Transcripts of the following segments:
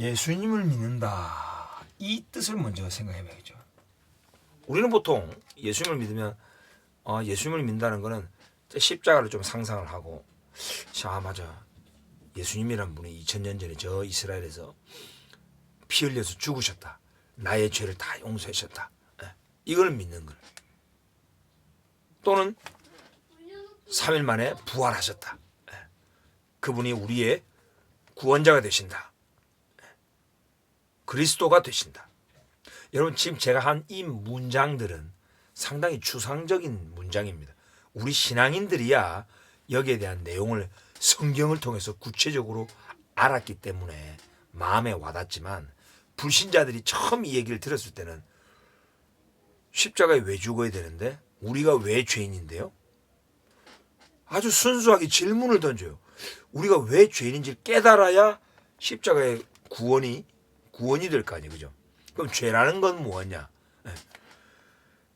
예수님을 믿는다. 이 뜻을 먼저 생각해 봐야죠. 우리는 보통 예수님을 믿으면 예수님을 믿는다는 거는 십자가를 좀 상상을 하고 맞아. 예수님이란 분이 2000년 전에 저 이스라엘에서 피 흘려서 죽으셨다. 나의 죄를 다 용서하셨다. 이걸 믿는 걸. 또는 3일 만에 부활하셨다. 그분이 우리의 구원자가 되신다. 그리스도가 되신다. 여러분 지금 제가 한 이 문장들은 상당히 추상적인 문장입니다. 우리 신앙인들이야 여기에 대한 내용을 성경을 통해서 구체적으로 알았기 때문에 마음에 와닿지만 불신자들이 처음 이 얘기를 들었을 때는 십자가에 왜 죽어야 되는데? 우리가 왜 죄인인데요? 아주 순수하게 질문을 던져요. 우리가 왜 죄인인지를 깨달아야 십자가의 구원이 될 거 아니에요. 그죠? 그럼 죄라는 건 뭐냐?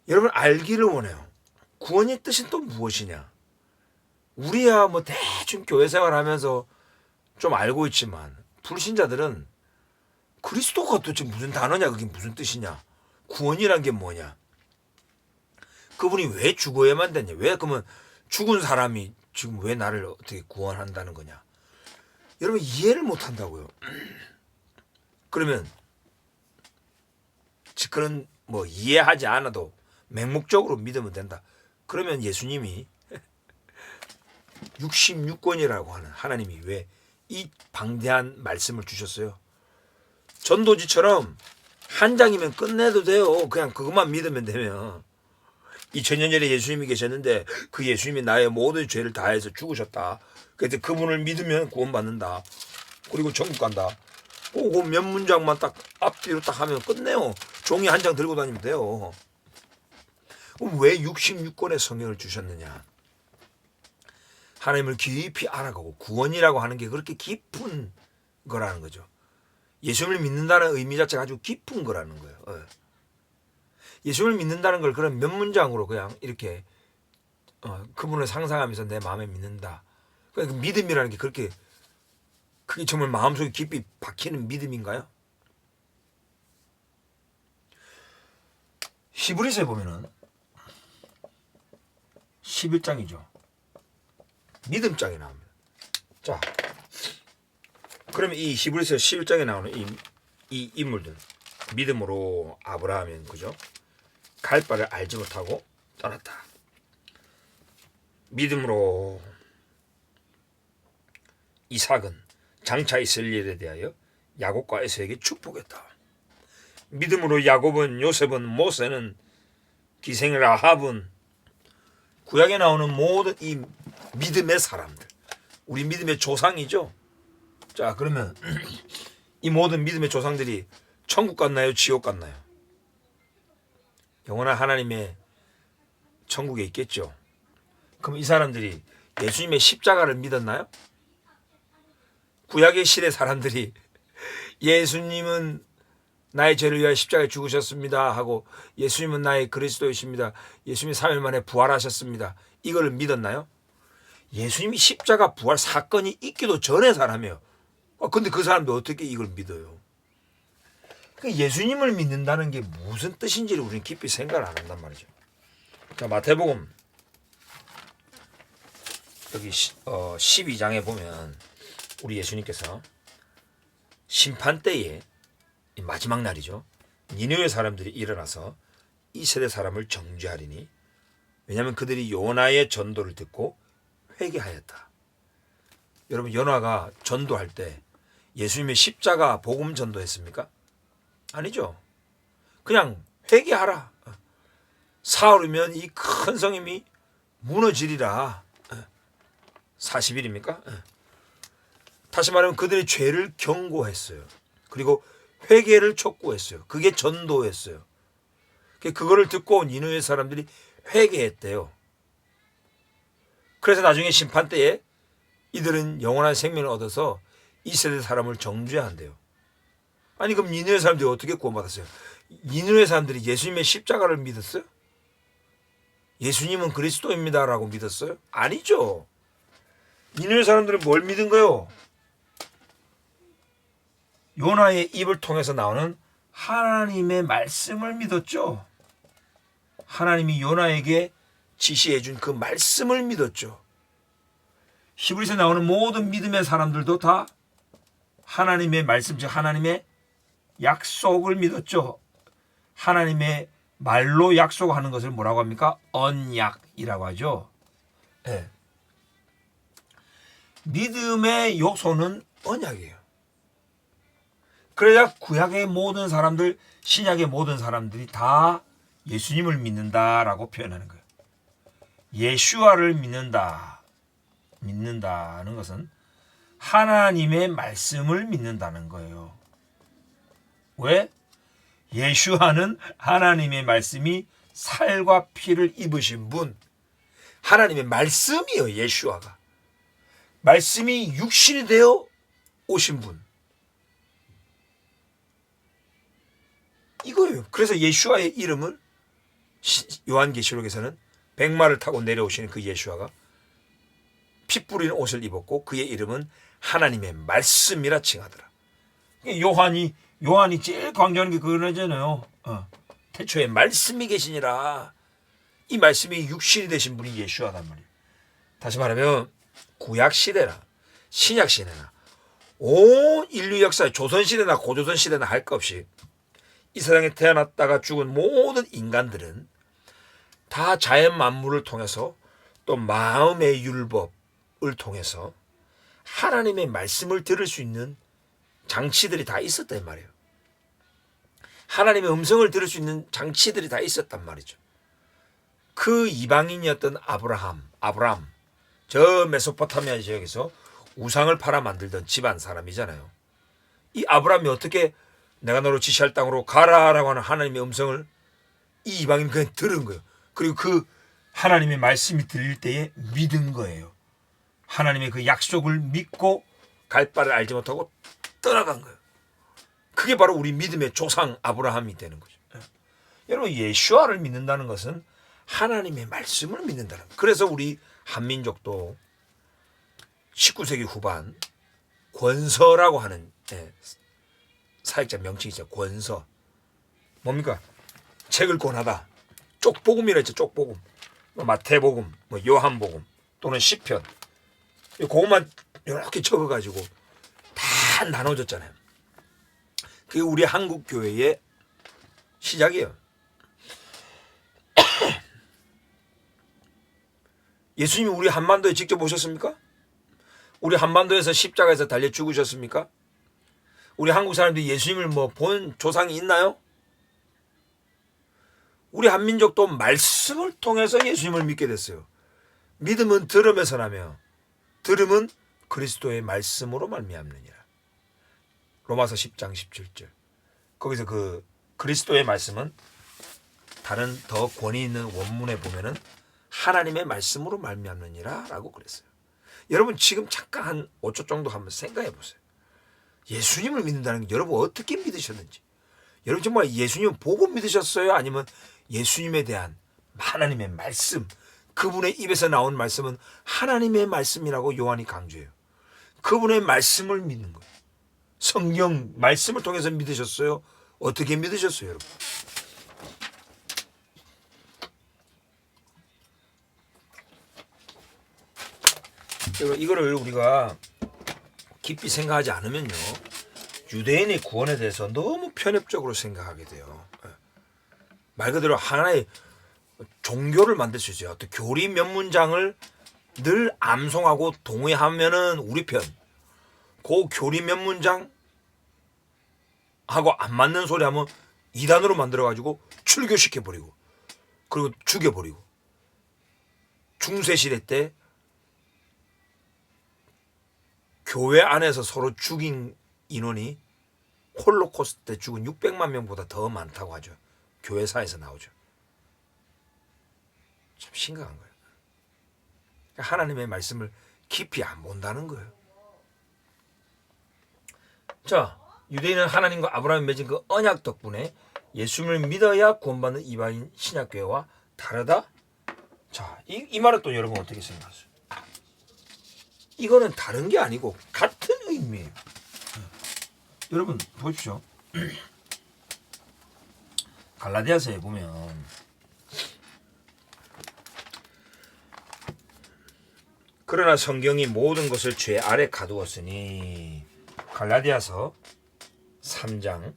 여러분 알기를 원해요. 구원의 뜻은 또 무엇이냐? 우리야 뭐 대충 교회 생활하면서 좀 알고 있지만 불신자들은 그리스도가 도대체 무슨 단어냐? 그게 무슨 뜻이냐? 구원이란 게 뭐냐? 그분이 왜 죽어야만 되냐? 왜 그러면 죽은 사람이 지금 왜 나를 어떻게 구원한다는 거냐? 여러분 이해를 못 한다고요. 그러면 그런 뭐 이해하지 않아도 맹목적으로 믿으면 된다. 그러면 예수님이 66권이라고 하는 하나님이 왜 이 방대한 말씀을 주셨어요? 전도지처럼 한 장이면 끝내도 돼요. 그냥 그것만 믿으면 되면. 2000년 전에 예수님이 계셨는데 그 예수님이 나의 모든 죄를 다해서 죽으셨다. 그래서 그분을 믿으면 구원받는다. 그리고 천국 간다. 그 몇 문장만 딱 앞뒤로 딱 하면 끝내요. 종이 한 장 들고 다니면 돼요. 그럼 왜 66권의 성경을 주셨느냐? 하나님을 깊이 알아가고 구원이라고 하는 게 그렇게 깊은 거라는 거죠. 예수님을 믿는다는 의미 자체가 아주 깊은 거라는 거예요. 예수님을 믿는다는 걸 그런 몇 문장으로 그냥 이렇게 그분을 상상하면서 내 마음에 믿는다. 그러니까 믿음이라는 게 그게 정말 마음속에 깊이 박히는 믿음인가요? 히브리서에 보면은 11장이죠. 믿음장이 나옵니다. 자, 그러면 이 히브리서 11장에 나오는 이 인물들 믿음으로 아브라함은 그죠? 갈 바를 알지 못하고 떠났다. 믿음으로 이삭은 장차 있을 일에 대하여 야곱과 에서에게 축복했다. 믿음으로 야곱은 요셉은 모세는 기생 라합은 구약에 나오는 모든 이 믿음의 사람들, 우리 믿음의 조상이죠. 자, 그러면 이 모든 믿음의 조상들이 천국 갔나요? 지옥 갔나요? 영원한 하나님의 천국에 있겠죠. 그럼 이 사람들이 예수님의 십자가를 믿었나요? 구약의 시대 사람들이 예수님은 나의 죄를 위하여 십자가에 죽으셨습니다 하고 예수님은 나의 그리스도이십니다. 예수님이 3일 만에 부활하셨습니다. 이걸 믿었나요? 예수님이 십자가 부활 사건이 있기도 전에 사람이에요. 근데 그 사람들 어떻게 이걸 믿어요? 예수님을 믿는다는 게 무슨 뜻인지를 우리는 깊이 생각을 안 한단 말이죠. 자, 마태복음 여기 12장에 보면 우리 예수님께서 심판 때에 마지막 날이죠. 니느웨 사람들이 일어나서 이 세대 사람을 정죄하리니 왜냐하면 그들이 요나의 전도를 듣고 회개하였다. 여러분 요나가 전도할 때 예수님의 십자가 복음 전도했습니까? 아니죠. 그냥 회개하라. 사흘이면 이 큰 성임이 무너지리라. 40일입니까? 다시 말하면 그들의 죄를 경고했어요. 그리고 회개를 촉구했어요. 그게 전도였어요. 그거를 듣고 니느웨 사람들이 회개했대요. 그래서 나중에 심판 때에 이들은 영원한 생명을 얻어서 이 세대 사람을 정죄한대요. 아니 그럼 니느웨 사람들이 어떻게 구원받았어요? 니느웨 사람들이 예수님의 십자가를 믿었어요? 예수님은 그리스도입니다라고 믿었어요? 아니죠. 니느웨 사람들은 뭘 믿은 거요? 요나의 입을 통해서 나오는 하나님의 말씀을 믿었죠. 하나님이 요나에게 지시해 준 그 말씀을 믿었죠. 히브리서에 나오는 모든 믿음의 사람들도 다 하나님의 말씀, 즉 하나님의 약속을 믿었죠. 하나님의 말로 약속하는 것을 뭐라고 합니까? 언약이라고 하죠. 네. 믿음의 요소는 언약이에요. 그래야 구약의 모든 사람들, 신약의 모든 사람들이 다 예수님을 믿는다라고 표현하는 거예요. 예슈아를 믿는다는 것은 하나님의 말씀을 믿는다는 거예요. 왜? 예슈아는 하나님의 말씀이 살과 피를 입으신 분, 하나님의 말씀이요. 예슈아가 말씀이 육신이 되어 오신 분, 이거예요. 그래서 예슈아의 이름을 요한계시록에서는 백마를 타고 내려오시는 그 예슈아가 피 뿌리는 옷을 입었고 그의 이름은 하나님의 말씀이라 칭하더라. 요한이 제일 강조하는 게 그거잖아요. 태초에 말씀이 계시니라. 이 말씀이 육신이 되신 분이 예수하단 말이에요. 다시 말하면 구약 시대나 신약 시대나 온 인류 역사의 조선 시대나 고조선 시대나 할 것 없이 이 세상에 태어났다가 죽은 모든 인간들은 다 자연 만물을 통해서 또 마음의 율법을 통해서 하나님의 말씀을 들을 수 있는 장치들이 다 있었단 말이에요. 하나님의 음성을 들을 수 있는 장치들이 다 있었단 말이죠. 그 이방인이었던 아브라함, 저 메소포타미아 지역에서 우상을 팔아 만들던 집안 사람이잖아요. 이 아브라함이 어떻게 내가 너로 지시할 땅으로 가라라고 하는 하나님의 음성을 이 이방인이 그냥 들은 거예요. 그리고 그 하나님의 말씀이 들릴 때에 믿은 거예요. 하나님의 그 약속을 믿고 갈 바를 알지 못하고 떠나간 거예요. 그게 바로 우리 믿음의 조상 아브라함이 되는 거죠. 여러분, 예수아를 믿는다는 것은 하나님의 말씀을 믿는다는 거예요. 그래서 우리 한민족도 19세기 후반 권서라고 하는 사역자 명칭이죠. 권서. 뭡니까? 책을 권하다. 쪽복음이라 했죠. 쪽복음. 마태복음, 요한복음 또는 시편. 그것만 이렇게 적어가지고 다 나눠졌잖아요. 그게 우리 한국 교회의 시작이에요. 예수님이 우리 한반도에 직접 오셨습니까? 우리 한반도에서 십자가에서 달려 죽으셨습니까? 우리 한국 사람들이 예수님을 본 조상이 있나요? 우리 한민족도 말씀을 통해서 예수님을 믿게 됐어요. 믿음은 들음에서 나며 들음은 그리스도의 말씀으로 말미암느니라. 로마서 10장 17절. 거기서 그 그리스도의 말씀은 다른 더 권위 있는 원문에 보면은 하나님의 말씀으로 말미암느니라 라고 그랬어요. 여러분 지금 잠깐 한 5초 정도 한번 생각해 보세요. 예수님을 믿는다는 게 여러분 어떻게 믿으셨는지. 여러분 정말 예수님을 보고 믿으셨어요? 아니면 예수님에 대한 하나님의 말씀, 그분의 입에서 나온 말씀은 하나님의 말씀이라고 요한이 강조해요. 그분의 말씀을 믿는 거예요. 성경 말씀을 통해서 믿으셨어요? 어떻게 믿으셨어요, 여러분? 여러분 이거를 우리가 깊이 생각하지 않으면요, 유대인의 구원에 대해서 너무 편협적으로 생각하게 돼요. 말 그대로 하나의 종교를 만들 수 있어요. 또 교리 몇 문장을 늘 암송하고 동의하면은 우리 편. 그 교리 몇 문장 하고 안 맞는 소리 하면 이단으로 만들어가지고 출교시켜버리고 그리고 죽여버리고. 중세시대 때 교회 안에서 서로 죽인 인원이 홀로코스트 때 죽은 600만 명보다 더 많다고 하죠. 교회사에서 나오죠. 참 심각한 거예요. 하나님의 말씀을 깊이 안 본다는 거예요. 자, 유대인은 하나님과 아브라함이 맺은 그 언약 덕분에 예수님을 믿어야 구원받는 이방인 신약교회와 다르다? 자, 이 말은 또 여러분 어떻게 생각하세요? 이거는 다른 게 아니고 같은 의미예요. 여러분 보십시오. 갈라디아서에 보면 그러나 성경이 모든 것을 죄 아래 가두었으니 갈라디아서 3장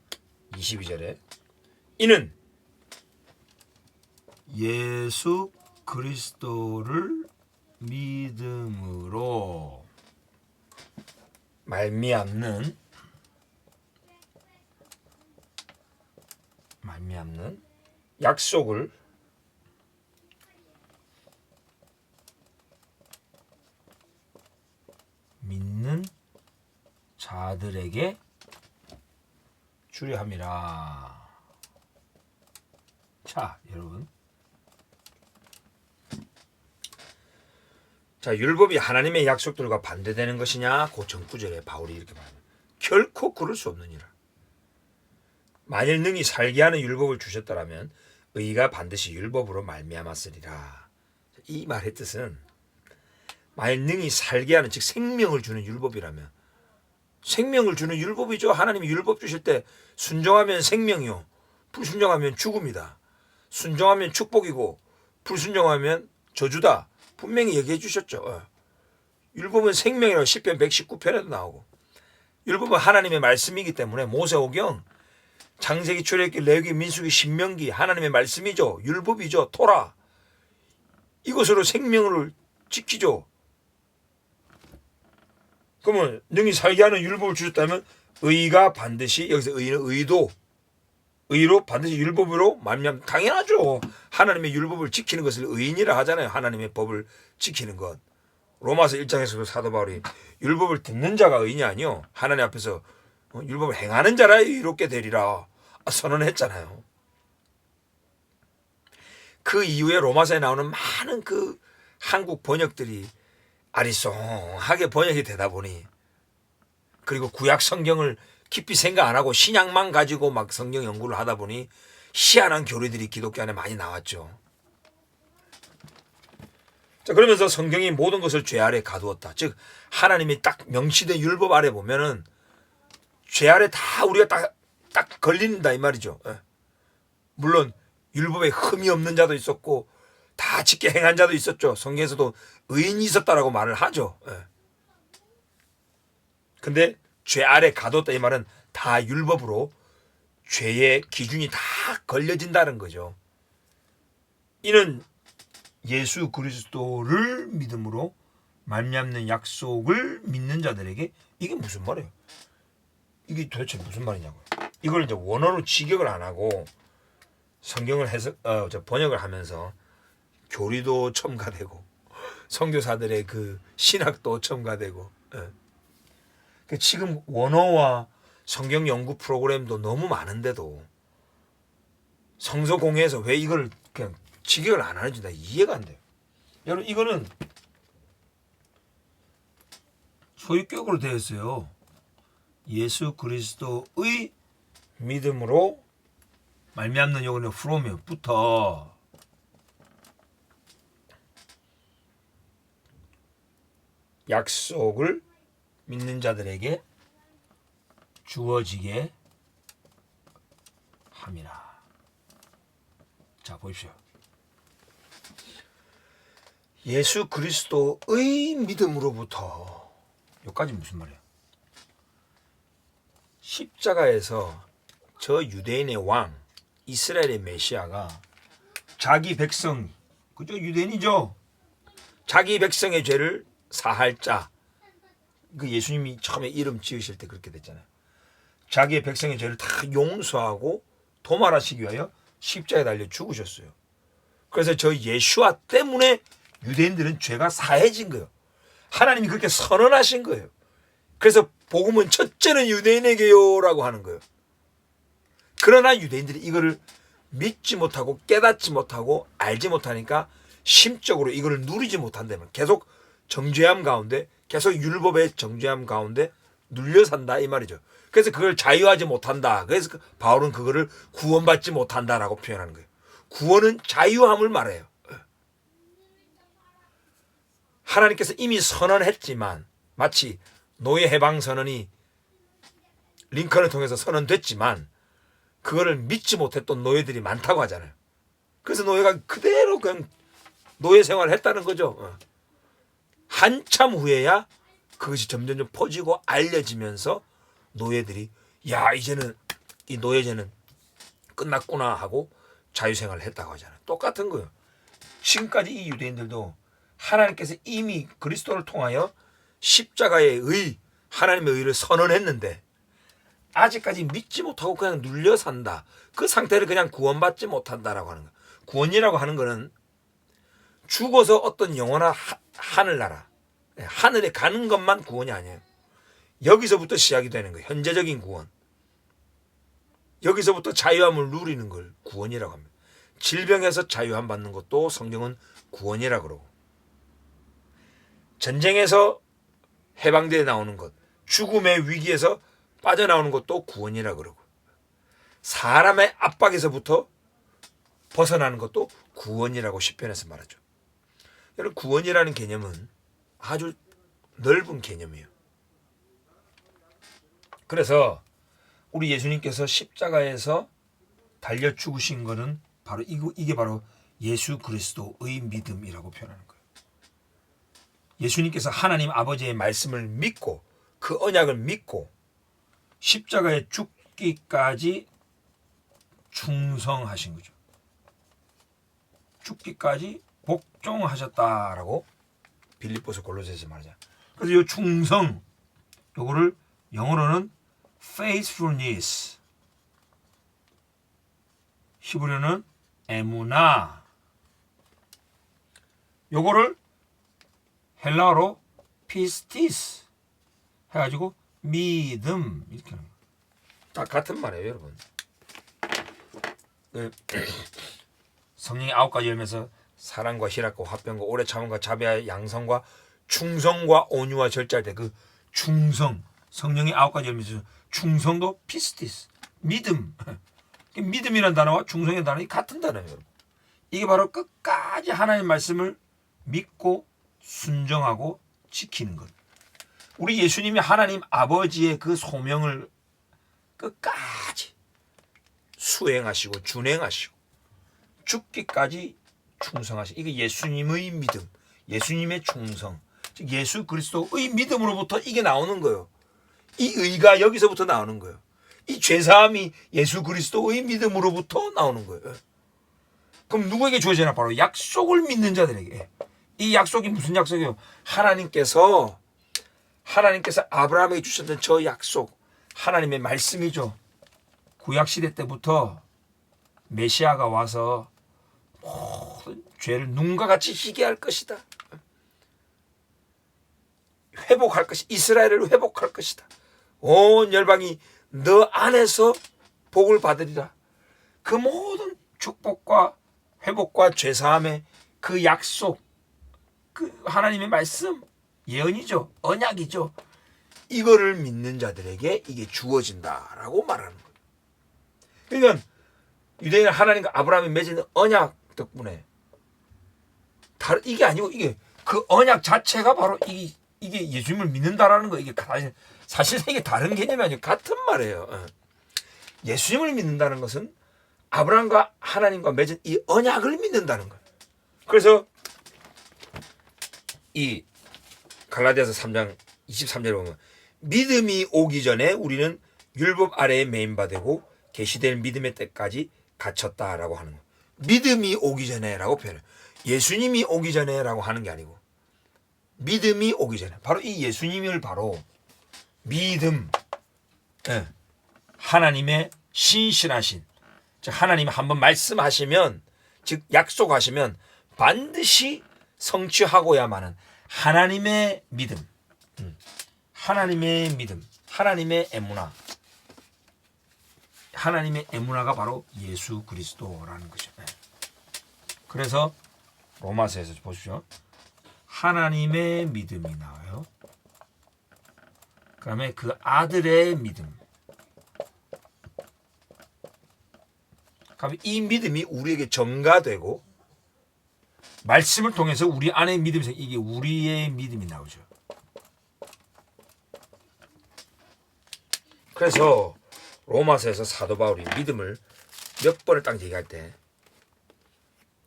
22절에 이는 예수 그리스도를 믿음으로 말미암는 약속을 믿는 자들에게 주려 함이라. 자, 여러분. 자, 율법이 하나님의 약속들과 반대되는 것이냐? 그 전구절에 바울이 이렇게 말합니다. 결코 그럴 수 없느니라. 만일 능히 살게 하는 율법을 주셨더라면 의가 반드시 율법으로 말미암았으리라. 이 말의 뜻은 만일 능히 살게 하는, 즉 생명을 주는 율법이라면, 생명을 주는 율법이죠. 하나님이 율법 주실 때 순종하면 생명이요, 불순종하면 죽음이다. 순종하면 축복이고 불순종하면 저주다. 분명히 얘기해 주셨죠. 율법은 생명이라고 시편 119편에도 나오고, 율법은 하나님의 말씀이기 때문에 모세오경, 창세기, 출애굽기, 레위기, 민수기, 신명기 하나님의 말씀이죠. 율법이죠. 토라. 이것으로 생명을 지키죠. 그러면 능히 살게 하는 율법을 주셨다면 의가 반드시, 여기서 의는 의로 반드시 율법으로 말미암, 당연하죠. 하나님의 율법을 지키는 것을 의인이라 하잖아요. 하나님의 법을 지키는 것. 로마서 1장에서도 사도 바울이 율법을 듣는 자가 의인이 아니요, 하나님 앞에서 율법을 행하는 자라 의롭게 되리라 선언했잖아요. 그 이후에 로마서에 나오는 많은 그 한국 번역들이 아리송하게 번역이 되다 보니, 그리고 구약 성경을 깊이 생각 안 하고 신약만 가지고 막 성경 연구를 하다 보니 희한한 교리들이 기독교 안에 많이 나왔죠. 자, 그러면서 성경이 모든 것을 죄 아래 가두었다. 즉 하나님이 딱 명시된 율법 아래 보면은 죄 아래 다 우리가 딱 걸린다 이 말이죠. 물론 율법에 흠이 없는 자도 있었고 다 지켜 행한 자도 있었죠. 성경에서도 의인이 있었다라고 말을 하죠. 근데 죄 아래 가뒀다 이 말은 다 율법으로 죄의 기준이 다 걸려진다는 거죠. 이는 예수 그리스도를 믿음으로 말미암는 약속을 믿는 자들에게, 이게 무슨 말이에요? 이게 도대체 무슨 말이냐고요. 이걸 이제 원어로 직역을 안 하고 성경을 번역을 하면서 교리도 첨가되고 선교사들의 그 신학도 첨가되고, 지금 원어와 성경 연구 프로그램도 너무 많은데도 성서공회에서 왜 이걸 그냥 직역을 안 하는지 나 이해가 안 돼요. 여러분, 이거는 소유격으로 되어 있어요. 예수 그리스도의 믿음으로 말미암는 요거는 from부터 약속을 믿는 자들에게 주어지게 함이라. 자, 보십시오. 예수 그리스도의 믿음으로부터, 여기까지 무슨 말이에요? 십자가에서 저 유대인의 왕, 이스라엘의 메시아가 자기 백성, 그죠? 유대인이죠. 자기 백성의 죄를 사할 자, 그 예수님이 처음에 이름 지으실 때 그렇게 됐잖아요. 자기의 백성의 죄를 다 용서하고 도말하시기 위하여 십자가에 달려 죽으셨어요. 그래서 저 예수와 때문에 유대인들은 죄가 사해진 거예요. 하나님이 그렇게 선언하신 거예요. 그래서 복음은 첫째는 유대인에게요라고 하는 거예요. 그러나 유대인들이 이거를 믿지 못하고 깨닫지 못하고 알지 못하니까 심적으로 이거를 누리지 못한다면 계속 정죄함 가운데, 계속 율법의 정죄함 가운데 눌려 산다 이 말이죠. 그래서 그걸 자유하지 못한다. 그래서 바울은 그거를 구원받지 못한다라고 표현하는 거예요. 구원은 자유함을 말해요. 하나님께서 이미 선언했지만, 마치 노예 해방 선언이 링컨을 통해서 선언됐지만 그거를 믿지 못했던 노예들이 많다고 하잖아요. 그래서 노예가 그대로 그냥 노예 생활을 했다는 거죠. 한참 후에야 그것이 점점 퍼지고 알려지면서 노예들이 야 이제는 이 노예제는 끝났구나 하고 자유생활을 했다고 하잖아요. 똑같은 거예요. 지금까지 이 유대인들도 하나님께서 이미 그리스도를 통하여 십자가의 의, 하나님의 의를 선언했는데 아직까지 믿지 못하고 그냥 눌려 산다. 그 상태를 그냥 구원받지 못한다라고 하는 거예요. 구원이라고 하는 거는 죽어서 어떤 영원한 하늘나라, 하늘에 가는 것만 구원이 아니에요. 여기서부터 시작이 되는 거예요. 현재적인 구원. 여기서부터 자유함을 누리는 걸 구원이라고 합니다. 질병에서 자유함 받는 것도 성경은 구원이라고 그러고, 전쟁에서 해방되어 나오는 것, 죽음의 위기에서 빠져나오는 것도 구원이라고 그러고, 사람의 압박에서부터 벗어나는 것도 구원이라고 시편에서 말하죠. 여러분, 구원이라는 개념은 아주 넓은 개념이에요. 그래서 우리 예수님께서 십자가에서 달려 죽으신 것은 바로 이게 바로 예수 그리스도의 믿음이라고 표현하는 거예요. 예수님께서 하나님 아버지의 말씀을 믿고 그 언약을 믿고 십자가에 죽기까지 충성하신 거죠. 죽기까지 복종하셨다라고 빌립보서 골로새서 말하죠. 그래서 이 충성, 요거를 영어로는 faithfulness, 히브리어는 에무나, 요거를 헬라어로 피스티스 해가지고 믿음 이렇게 하는 거예요. 다 같은 말이에요, 여러분. 성령의 9가지 열매에서 사랑과 희락과 화평과 오래 참음과 자비와 양성과 충성과 온유와 절제할 때 그 충성, 성령의 9가지 열매에서 충성도 피스티스, 믿음. 믿음이라는 단어와 충성이라는 단어가 같은 단어예요, 여러분. 이게 바로 끝까지 하나님의 말씀을 믿고 순종하고 지키는 것. 우리 예수님이 하나님 아버지의 그 소명을 끝까지 수행하시고 준행하시고 죽기까지 충성하시고, 이게 예수님의 믿음, 예수님의 충성, 즉 예수 그리스도의 믿음으로부터 이게 나오는 거예요. 이 의가 여기서부터 나오는 거예요. 이 죄사함이 예수 그리스도의 믿음으로부터 나오는 거예요. 그럼 누구에게 주어지나? 바로 약속을 믿는 자들에게. 이 약속이 무슨 약속이에요? 하나님께서 아브라함에게 주셨던 저 약속, 하나님의 말씀이죠. 구약시대 때부터 메시아가 와서 모든 죄를 눈과 같이 희게 할 것이다. 회복할 것이, 이스라엘을 회복할 것이다. 온 열방이 너 안에서 복을 받으리라. 그 모든 축복과 회복과 죄사함의 그 약속, 그 하나님의 말씀, 예언이죠. 언약이죠. 이거를 믿는 자들에게 이게 주어진다라고 말하는 거예요. 그러니까 유대인은 하나님과 아브라함이 맺은 언약 덕분에 이게 아니고 이게 그 언약 자체가 바로 이게 예수님을 믿는다라는 거. 이게 사실 이게 다른 개념이 아니고 같은 말이에요. 예수님을 믿는다는 것은 아브라함과 하나님과 맺은 이 언약을 믿는다는 거예요. 그래서 이 갈라디아서 3장 23절에 보면 믿음이 오기 전에 우리는 율법 아래에 매인바되고 계시될 믿음의 때까지 갇혔다라고 하는 거예요. 믿음이 오기 전에라고 표현해요. 예수님이 오기 전에라고 하는 게 아니고 믿음이 오기 전에, 바로 이 예수님을 바로 믿음, 하나님의 신실하신, 즉 하나님이 한번 말씀하시면, 즉 약속하시면 반드시 성취하고야만은 하나님의 믿음, 하나님의 믿음, 하나님의 에무나, 하나님의 에무나가 바로 예수 그리스도라는 것이죠. 그래서 로마서에서 보십시오. 하나님의 믿음이 나와요. 그 다음에 그 아들의 믿음. 그러면 이 믿음이 우리에게 전가되고 말씀을 통해서 우리 안에 믿음이 생겨. 이게 우리의 믿음이 나오죠. 그래서 로마서에서 사도 바울이 믿음을 몇 번을 딱 얘기할 때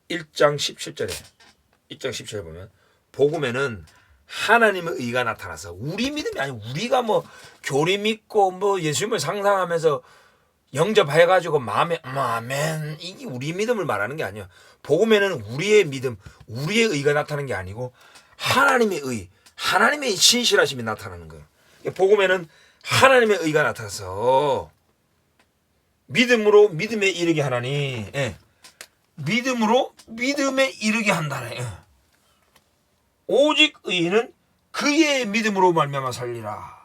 1장 17절에 보면 복음에는 하나님의 의가 나타나서 우리 믿음이 아니고 우리가 뭐 교리 믿고 뭐 예수님을 상상하면서 영접해가지고 마음에 아멘 이게 우리 믿음을 말하는 게 아니야. 복음에는 우리의 믿음, 우리의 의가 나타나는 게 아니고 하나님의 의, 하나님의 신실하심이 나타나는 거예요. 복음에는 하나님의 의가 나타나서 믿음으로 믿음에 이르게 하나니, 예. 믿음으로 믿음에 이르게 한다네. 예. 오직 의인은 그의 믿음으로 말미암아 살리라.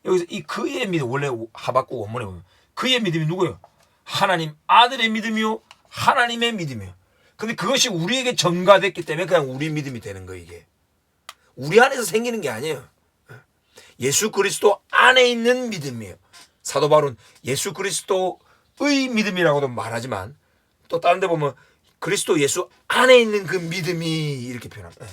여기서 이 그의 믿음, 원래 하박국 원문에 보면 그의 믿음이 누구예요? 하나님 아들의 믿음이요, 하나님의 믿음이요. 근데 그것이 우리에게 전가됐기 때문에 그냥 우리 믿음이 되는 거예요. 이게 우리 안에서 생기는 게 아니에요. 예수 그리스도 안에 있는 믿음이에요. 사도 바울은 예수 그리스도의 믿음이라고도 말하지만 또 다른 데 보면 그리스도 예수 안에 있는 그 믿음이 이렇게 표현합니다.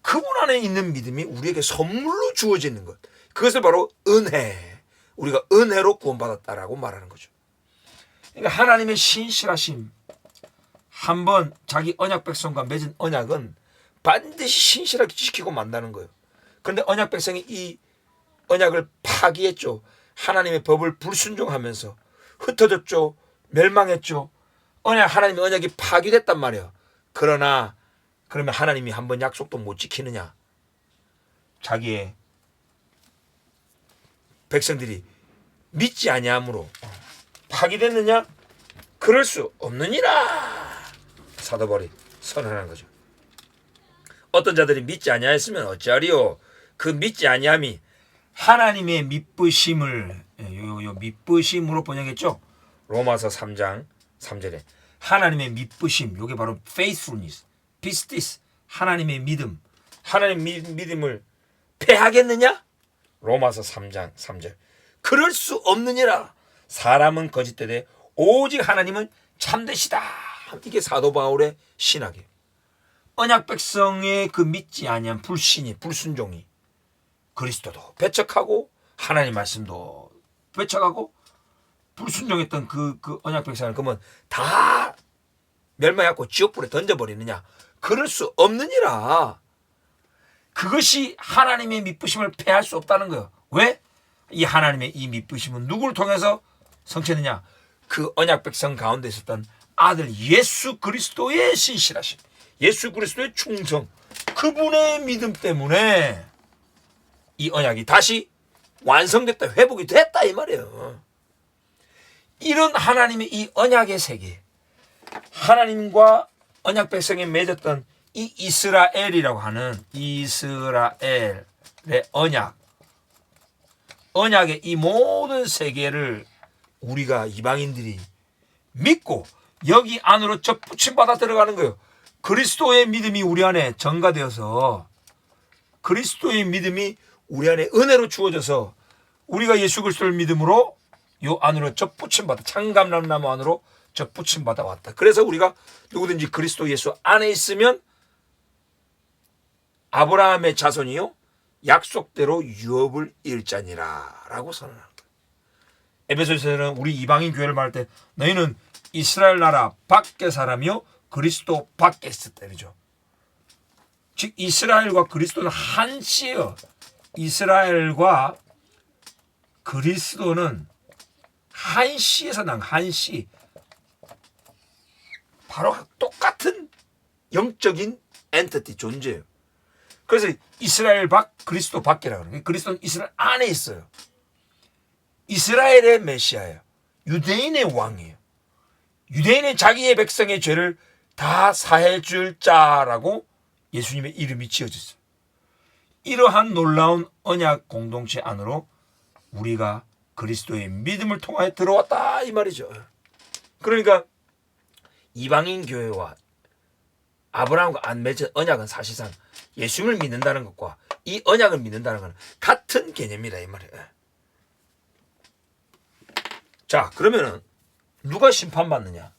그분 안에 있는 믿음이 우리에게 선물로 주어지는 것. 그것을 바로 은혜. 우리가 은혜로 구원받았다라고 말하는 거죠. 그러니까 하나님의 신실하심. 한번 자기 언약 백성과 맺은 언약은 반드시 신실하게 지키고 만다는 거예요. 그런데 언약 백성이 이 언약을 파기했죠. 하나님의 법을 불순종하면서 흩어졌죠. 멸망했죠. 하나님의 언약이 파기됐단 말이에요. 그러나 그러면 하나님이 한번 약속도 못 지키느냐? 자기의 백성들이 믿지 아니함으로 파기됐느냐? 그럴 수 없느니라. 사도 바울이 선언하는 거죠. 어떤 자들이 믿지 아니하였으면 어찌하리요? 그 믿지 아니함이 하나님의 믿으심을 요 믿으심으로 번역했죠. 로마서 3장 3절에 하나님의 믿으심, 요게 바로 faithfulness, pistis, 하나님의 믿음. 하나님 믿음을 패하겠느냐? 로마서 3장 3절. 그럴 수 없느니라. 사람은 거짓되되 오직 하나님은 참되시다. 이게 사도 바울의 신학이에요. 언약 백성의 그 믿지 아니한 불신이, 불순종이 그리스도도 배척하고 하나님 말씀도 배척하고 불순종했던 그 언약 백성을 그러면 다 멸망하고 지옥불에 던져버리느냐? 그럴 수 없느니라. 그것이 하나님의 믿으심을 패할 수 없다는 거예요. 왜? 이 하나님의 이 믿으심은 누구를 통해서 성취했느냐? 그 언약 백성 가운데 있었던 아들 예수 그리스도의 신실하심, 예수 그리스도의 충성, 그분의 믿음 때문에 이 언약이 다시 완성됐다, 회복이 됐다 이 말이에요. 이런 하나님의 이 언약의 세계, 하나님과 언약 백성에 맺었던 이 이스라엘이라고 하는 이스라엘의 언약의 이 모든 세계를 우리가 이방인들이 믿고 여기 안으로 접붙임 받아 들어가는 거예요. 그리스도의 믿음이 우리 안에 전가되어서 그리스도의 믿음이 우리 안에 은혜로 주어져서 우리가 예수 그리스도를 믿음으로 요 안으로 접붙임 받아, 창감람나무 안으로 접붙임 받아 왔다. 그래서 우리가 누구든지 그리스도 예수 안에 있으면 아브라함의 자손이요 약속대로 유업을 일자니라 라고 선언합니다. 에베소서에는 우리 이방인 교회를 말할 때 너희는 이스라엘 나라 밖의 사람이요 그리스도 밖에 있을 때죠. 즉 이스라엘과 그리스도는 한 씨예요. 이스라엘과 그리스도는 한 씨에서 난 한 씨. 바로 똑같은 영적인 엔티티 존재예요. 그래서 이스라엘 밖, 그리스도 밖이라고 그래요. 그리스도는 이스라엘 안에 있어요. 이스라엘의 메시아예요. 유대인의 왕이에요. 유대인은 자기의 백성의 죄를 다 사해 줄 자라고 예수님의 이름이 지어졌어요. 이러한 놀라운 언약 공동체 안으로 우리가 그리스도의 믿음을 통하여 들어왔다 이 말이죠. 그러니까 이방인 교회와 아브라함과 안 맺은 언약은 사실상 예수님을 믿는다는 것과 이 언약을 믿는다는 것은 같은 개념이다 이 말이에요. 자, 그러면은 누가 심판받느냐?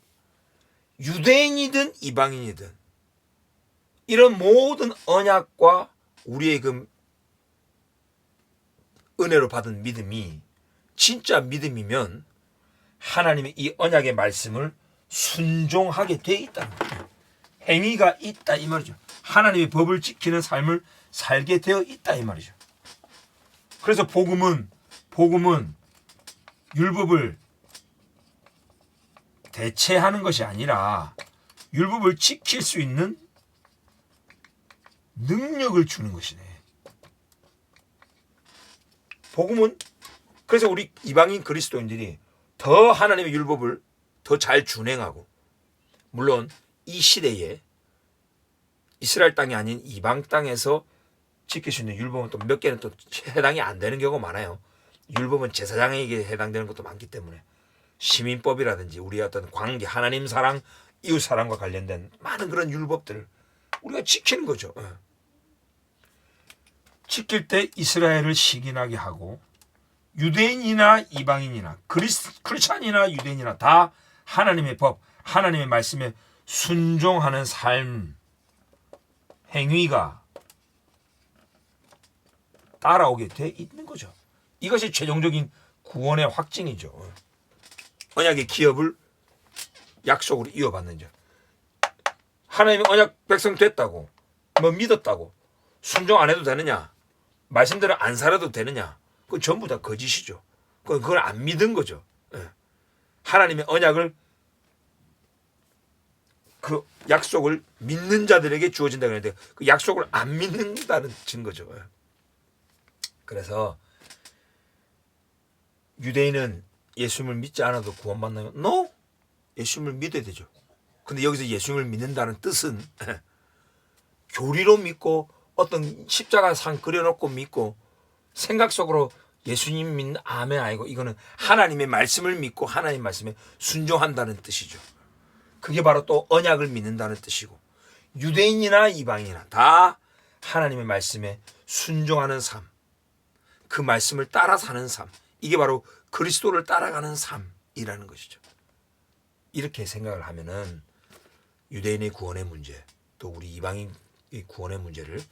유대인이든 이방인이든 이런 모든 언약과 우리의 그 은혜로 받은 믿음이 진짜 믿음이면 하나님의 이 언약의 말씀을 순종하게 돼 있다는 거예요. 행위가 있다 이 말이죠. 하나님의 법을 지키는 삶을 살게 되어 있다 이 말이죠. 그래서 복음은 율법을 대체하는 것이 아니라 율법을 지킬 수 있는 능력을 주는 것이네. 복음은 그래서 우리 이방인 그리스도인들이 더 하나님의 율법을 더 잘 준행하고, 물론 이 시대에 이스라엘 땅이 아닌 이방 땅에서 지킬 수 있는 율법은 또 몇 개는 또 해당이 안 되는 경우가 많아요. 율법은 제사장에게 해당되는 것도 많기 때문에 시민법이라든지 우리의 어떤 관계, 하나님 사랑, 이웃 사랑과 관련된 많은 그런 율법들을 우리가 지키는 거죠. 지킬 때 이스라엘을 시기나게 하고, 유대인이나 이방인이나 크리스찬이나 유대인이나 다 하나님의 법, 하나님의 말씀에 순종하는 삶, 행위가 따라오게 돼 있는 거죠. 이것이 최종적인 구원의 확증이죠. 언약의 기업을 약속으로 이어받는 자. 하나님의 언약 백성 됐다고, 뭐 믿었다고 순종 안 해도 되느냐? 말씀대로 안 살아도 되느냐? 그건 전부 다 거짓이죠. 그걸 안 믿은 거죠. 하나님의 언약을, 그 약속을 믿는 자들에게 주어진다 그랬는데 그 약속을 안 믿는다는 증거죠. 그래서 유대인은 예수님을 믿지 않아도 구원받나요? No! 예수님을 믿어야 되죠. 근데 여기서 예수님을 믿는다는 뜻은 교리로 믿고 어떤 십자가 상 그려놓고 믿고 생각 속으로 예수님 믿는 아멘 아니고, 이거는 하나님의 말씀을 믿고 하나님 말씀에 순종한다는 뜻이죠. 그게 바로 또 언약을 믿는다는 뜻이고, 유대인이나 이방인이나 다 하나님의 말씀에 순종하는 삶, 그 말씀을 따라 사는 삶, 이게 바로 그리스도를 따라가는 삶이라는 것이죠. 이렇게 생각을 하면은 유대인의 구원의 문제, 또 우리 이방인의 구원의 문제를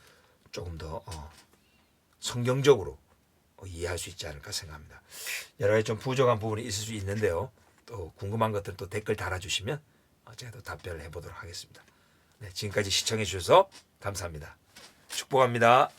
조금 더 성경적으로 이해할 수 있지 않을까 생각합니다. 여러 가지 좀 부족한 부분이 있을 수 있는데요. 또 궁금한 것들 또 댓글 달아주시면 제가 또 답변을 해보도록 하겠습니다. 네, 지금까지 시청해 주셔서 감사합니다. 축복합니다.